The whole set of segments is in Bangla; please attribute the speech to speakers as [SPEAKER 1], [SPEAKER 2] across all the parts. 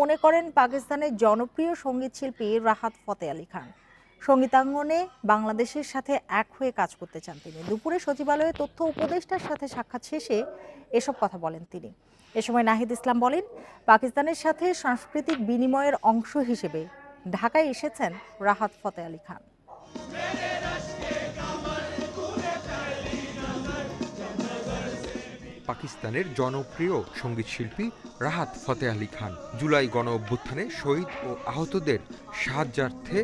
[SPEAKER 1] মনে করেন পাকিস্তানের জনপ্রিয় সঙ্গীত শিল্পী রাহাত ফতেহ আলী খান। সঙ্গীতাঙ্গনে বাংলাদেশের সাথে এক হয়ে কাজ করতে চান তিনি। দুপুরে সচিবালয়ে তথ্য উপদেষ্টার সাথে সাক্ষাৎ শেষে এসব কথা বলেন তিনি। এ সময় নাহিদ ইসলাম বলেন, পাকিস্তানের সাথে সাংস্কৃতিক বিনিময়ের অংশ হিসেবে ঢাকায় এসেছেন রাহাত ফতেহ আলী খান।
[SPEAKER 2] পাকিস্তানের জনপ্রিয় সঙ্গীতশিল্পী রাহাত ফতেহ আলী খান জুলাই গণ অভ্যুত্থানে শহীদ ও আহতদের সাহায্যার্থে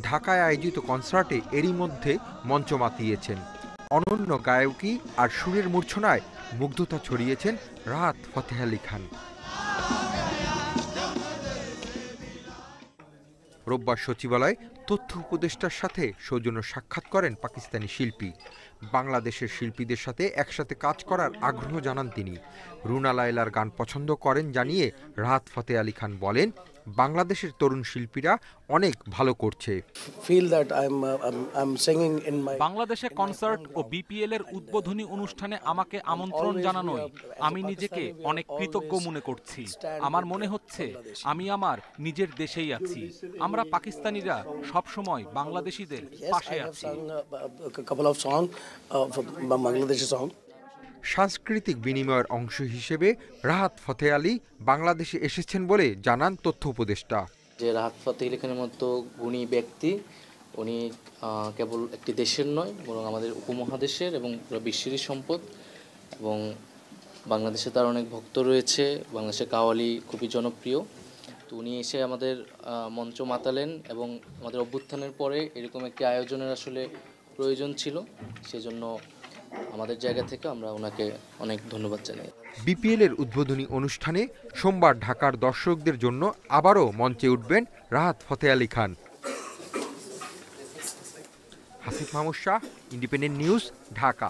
[SPEAKER 2] ঢাকায় আয়োজিত কনসার্টে এরই মধ্যে মঞ্চ মাতিয়েছেন। অনন্য গায়কী আর সুরের মূর্ছনায় মুগ্ধতা ছড়িয়েছেন রাহাত ফতেহ আলী খান। রোববার সচিবালয়ে তথ্য উপদেষ্টার সাথে সৌজন্য সাক্ষাৎ করেন পাকিস্তানি শিল্পী। বাংলাদেশের শিল্পীদের সাথে একসাথে কাজ করার আগ্রহ জানান তিনি। রুনা লায়লার গান পছন্দ করেন জানিয়ে রাহাত ফতেহ আলী খান বলেন, বাংলাদেশের তরুণ শিল্পীরা অনেক ভালো করছে।
[SPEAKER 3] বাংলাদেশে কনসার্ট ও বিপিএল এর উদ্বোধনী অনুষ্ঠানে আমাকে আমন্ত্রণ জানানোয় আমি নিজেকে অনেক কৃতজ্ঞ মনে করছি। আমার মনে হচ্ছে আমি আমার নিজের দেশেই আছি। আমরা পাকিস্তানিরা সবসময় বাংলাদেশিদের পাশে আছি।
[SPEAKER 2] সাংস্কৃতিক বিনিময়ের অংশ হিসেবে রাহাত ফতেহ আলী বাংলাদেশে এসেছেন বলে জানান তথ্য উপদেষ্টা।
[SPEAKER 4] যে রাহাত ফতেহ আলী খানের মতো গুণী ব্যক্তি, উনি কেবল একটি দেশের নয় বরং আমাদের উপমহাদেশের এবং বিশ্বেরই সম্পদ। এবং বাংলাদেশে তার অনেক ভক্ত রয়েছে। বাংলাদেশের কাওয়ালি খুবই জনপ্রিয়। তো উনি এসে আমাদের মঞ্চ মাতালেন এবং আমাদের অভ্যুত্থানের পরে এরকম একটি আয়োজনের আসলে প্রয়োজন ছিল। সেজন্য আমাদের জায়গা থেকে আমরা ওনাকে অনেক ধন্যবাদ জানাই।
[SPEAKER 2] বিপিএল এর উদ্বোধনী অনুষ্ঠানে সোমবার ঢাকার দর্শকদের জন্য আবারও মঞ্চে উঠবেন রাহাত ফতেহ আলী খান। Hasif Mahmud Shah, independent news, Dhaka.